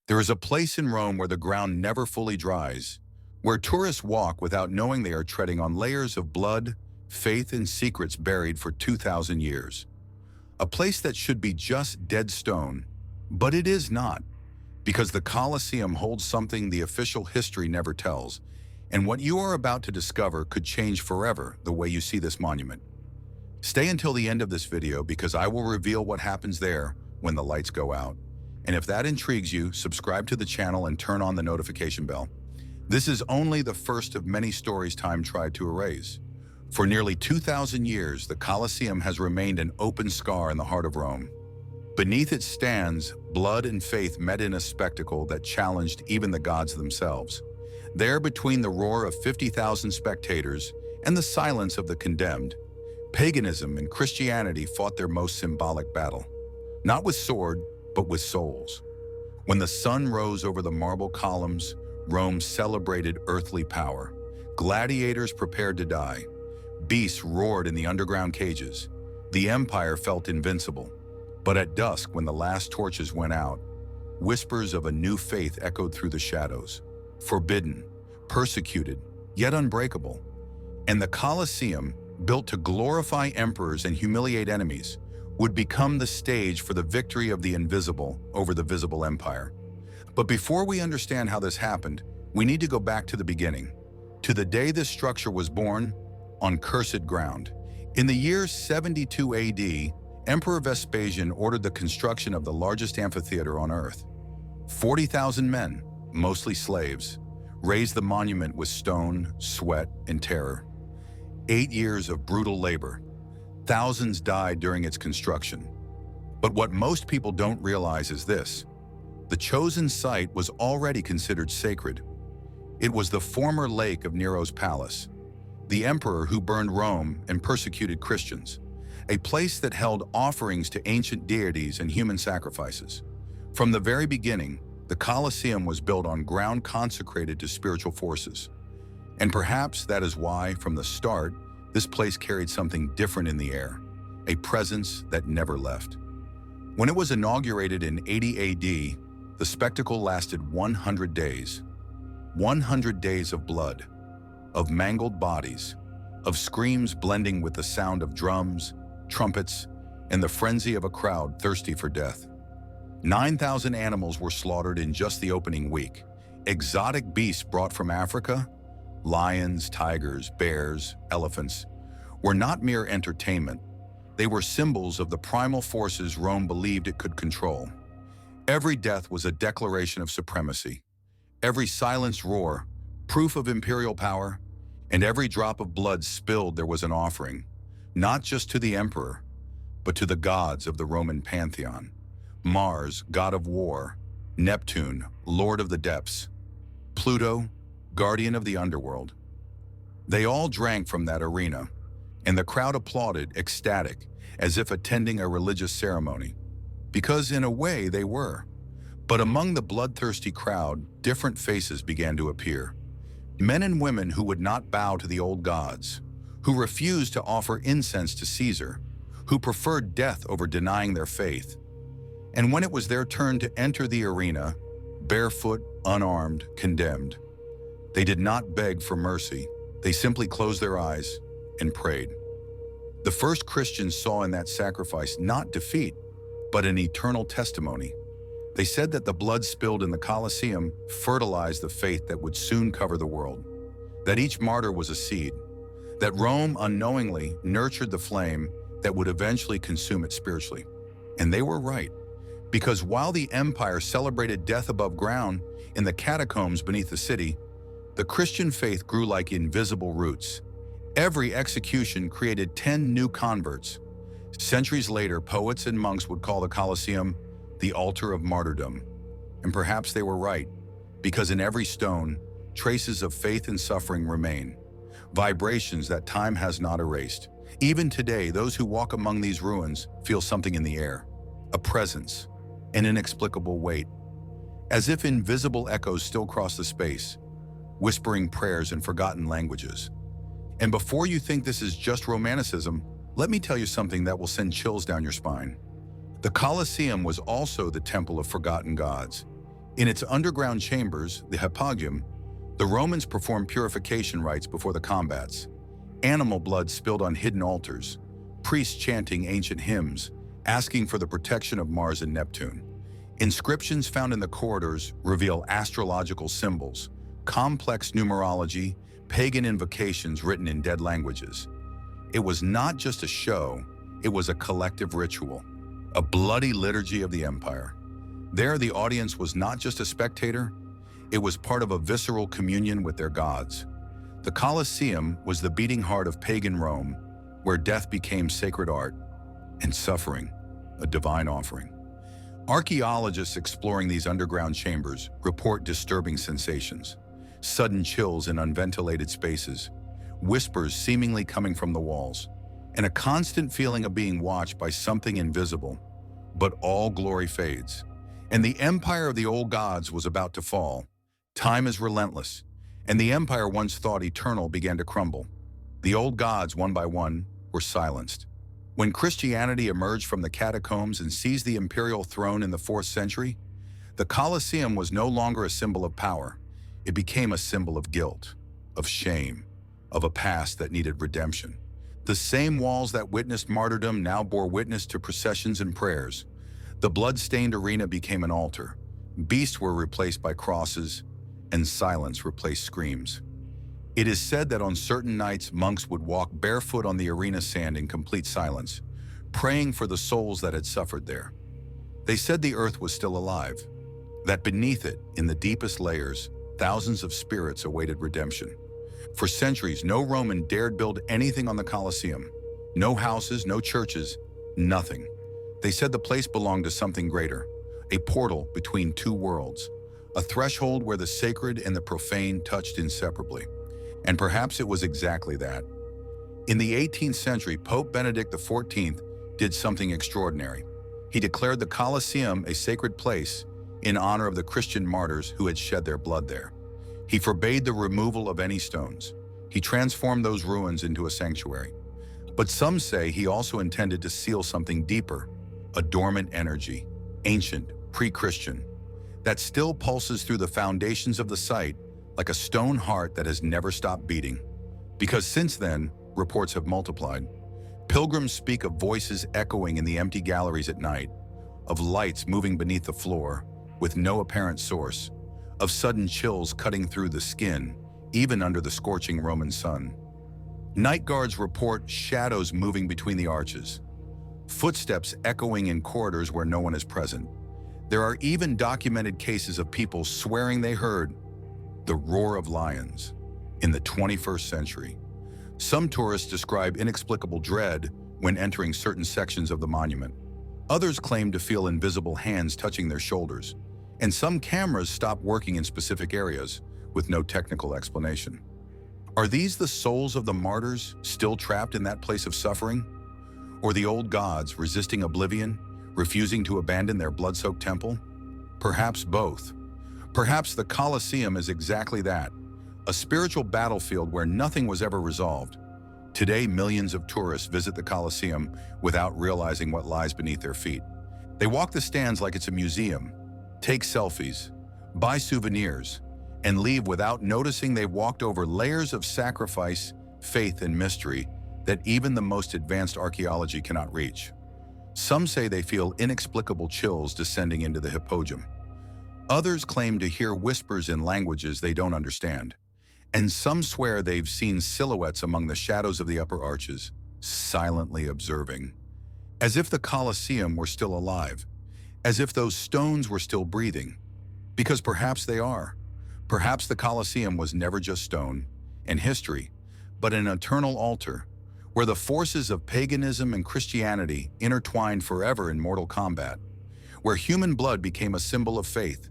There is a place in Rome where the ground never fully dries, where tourists walk without knowing they are treading on layers of blood, faith, and secrets buried for 2,000 years. A place that should be just dead stone, but it is not, because the Colosseum holds something the official history never tells, and what you are about to discover could change forever the way you see this monument. Stay until the end of this video because I will reveal what happens there when the lights go out. And if that intrigues you, subscribe to the channel and turn on the notification bell. This is only the first of many stories time tried to erase. For nearly 2,000 years, the Colosseum has remained an open scar in the heart of Rome. Beneath it stands, blood and faith met in a spectacle that challenged even the gods themselves. There, between the roar of 50,000 spectators and the silence of the condemned, paganism and Christianity fought their most symbolic battle. Not with sword, but with souls. When the sun rose over the marble columns, Rome celebrated earthly power. Gladiators prepared to die. Beasts roared in the underground cages. The empire felt invincible. But at dusk, when the last torches went out, whispers of a new faith echoed through the shadows. Forbidden, persecuted, yet unbreakable. And the Colosseum, built to glorify emperors and humiliate enemies, would become the stage for the victory of the invisible over the visible empire. But before we understand how this happened, we need to go back to the beginning, to the day this structure was born, on cursed ground. In the year 72 AD, Emperor Vespasian ordered the construction of the largest amphitheater on earth. 40,000 men, mostly slaves, raised the monument with stone, sweat, and terror. 8 years of brutal labor. Thousands died during its construction. But what most people don't realize is this: the chosen site was already considered sacred. It was the former lake of Nero's palace, the emperor who burned Rome and persecuted Christians, a place that held offerings to ancient deities and human sacrifices. From the very beginning, the Colosseum was built on ground consecrated to spiritual forces. And perhaps that is why, from the start, this place carried something different in the air, a presence that never left. When it was inaugurated in 80 AD, the spectacle lasted 100 days. 100 days of blood, of mangled bodies, of screams blending with the sound of drums, trumpets, and the frenzy of a crowd thirsty for death. 9,000 animals were slaughtered in just the opening week. Exotic beasts brought from Africa, lions, tigers, bears, elephants, were not mere entertainment. They were symbols of the primal forces Rome believed it could control. Every death was a declaration of supremacy. Every silenced roar, proof of imperial power, and every drop of blood spilled there was an offering, not just to the emperor, but to the gods of the Roman pantheon. Mars, god of war; Neptune, lord of the depths; Pluto, guardian of the underworld. They all drank from that arena, and the crowd applauded, ecstatic, as if attending a religious ceremony. Because in a way they were. But among the bloodthirsty crowd, different faces began to appear. Men and women who would not bow to the old gods, who refused to offer incense to Caesar, who preferred death over denying their faith. And when it was their turn to enter the arena, barefoot, unarmed, condemned, they did not beg for mercy. They simply closed their eyes and prayed. The first Christians saw in that sacrifice not defeat, but an eternal testimony. They said that the blood spilled in the Colosseum fertilized the faith that would soon cover the world, that each martyr was a seed, that Rome unknowingly nurtured the flame that would eventually consume it spiritually. And they were right, because while the empire celebrated death above ground in the catacombs beneath the city, the Christian faith grew like invisible roots. Every execution created 10 new converts. Centuries later, poets and monks would call the Colosseum the altar of martyrdom. And perhaps they were right, because in every stone, traces of faith and suffering remain, vibrations that time has not erased. Even today, those who walk among these ruins feel something in the air, a presence, an inexplicable weight, as if invisible echoes still cross the space, whispering prayers in forgotten languages. And before you think this is just romanticism, let me tell you something that will send chills down your spine. The Colosseum was also the temple of forgotten gods. In its underground chambers, the Hypogeum, the Romans performed purification rites before the combats. Animal blood spilled on hidden altars, priests chanting ancient hymns, asking for the protection of Mars and Neptune. Inscriptions found in the corridors reveal astrological symbols, complex numerology, pagan invocations written in dead languages. It was not just a show, it was a collective ritual, a bloody liturgy of the empire. There, the audience was not just a spectator, it was part of a visceral communion with their gods. The Colosseum was the beating heart of pagan Rome, where death became sacred art and suffering a divine offering. Archaeologists exploring these underground chambers report disturbing sensations, sudden chills in unventilated spaces, whispers seemingly coming from the walls, and a constant feeling of being watched by something invisible. But all glory fades, and the empire of the old gods was about to fall. Time is relentless, and the empire once thought eternal began to crumble. The old gods, one by one, were silenced. When Christianity emerged from the catacombs and seized the imperial throne in the 4th century, the Colosseum was no longer a symbol of power. It became a symbol of guilt, of shame, of a past that needed redemption. The same walls that witnessed martyrdom now bore witness to processions and prayers. The blood-stained arena became an altar. Beasts were replaced by crosses, and silence replaced screams. It is said that on certain nights, monks would walk barefoot on the arena sand in complete silence, praying for the souls that had suffered there. They said the earth was still alive, that beneath it, in the deepest layers, thousands of spirits awaited redemption. For centuries, no Roman dared build anything on the Colosseum. No houses, no churches, nothing. They said the place belonged to something greater, a portal between two worlds, a threshold where the sacred and the profane touched inseparably. And perhaps it was exactly that. In the 18th century, Pope Benedict XIV did something extraordinary. He declared the Colosseum a sacred place in honor of the Christian martyrs who had shed their blood there. He forbade the removal of any stones. He transformed those ruins into a sanctuary. But some say he also intended to seal something deeper, a dormant energy, ancient, pre-Christian, that still pulses through the foundations of the site like a stone heart that has never stopped beating. Because since then, reports have multiplied. Pilgrims speak of voices echoing in the empty galleries at night, of lights moving beneath the floor with no apparent source, of sudden chills cutting through the skin, even under the scorching Roman sun. Night guards report shadows moving between the arches, footsteps echoing in corridors where no one is present. There are even documented cases of people swearing they heard the roar of lions in the 21st century. Some tourists describe inexplicable dread when entering certain sections of the monument. Others claim to feel invisible hands touching their shoulders, and some cameras stop working in specific areas with no technical explanation. Are these the souls of the martyrs still trapped in that place of suffering? Or the old gods resisting oblivion, refusing to abandon their blood-soaked temple? Perhaps both. Perhaps the Colosseum is exactly that, a spiritual battlefield where nothing was ever resolved. Today, millions of tourists visit the Colosseum without realizing what lies beneath their feet. They walk the stands like it's a museum, take selfies, buy souvenirs, and leave without noticing they've walked over layers of sacrifice, faith, and mystery that even the most advanced archaeology cannot reach. Some say they feel inexplicable chills descending into the Hypogeum. Others claim to hear whispers in languages they don't understand. And some swear they've seen silhouettes among the shadows of the upper arches, silently observing. As if the Colosseum were still alive, as if those stones were still breathing. Because perhaps they are. Perhaps the Colosseum was never just stone and history, but an eternal altar, where the forces of paganism and Christianity intertwined forever in mortal combat, where human blood became a symbol of faith,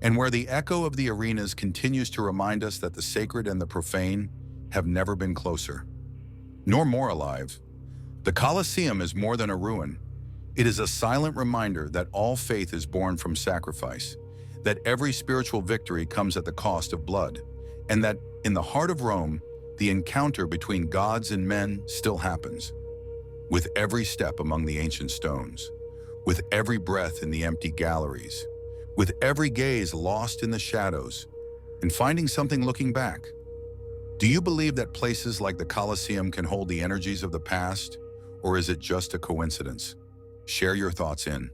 and where the echo of the arenas continues to remind us that the sacred and the profane have never been closer, nor more alive. The Colosseum is more than a ruin. It is a silent reminder that all faith is born from sacrifice, that every spiritual victory comes at the cost of blood, and that in the heart of Rome, the encounter between gods and men still happens. With every step among the ancient stones, with every breath in the empty galleries, with every gaze lost in the shadows and finding something looking back. Do you believe that places like the Colosseum can hold the energies of the past, or is it just a coincidence? Share your thoughts in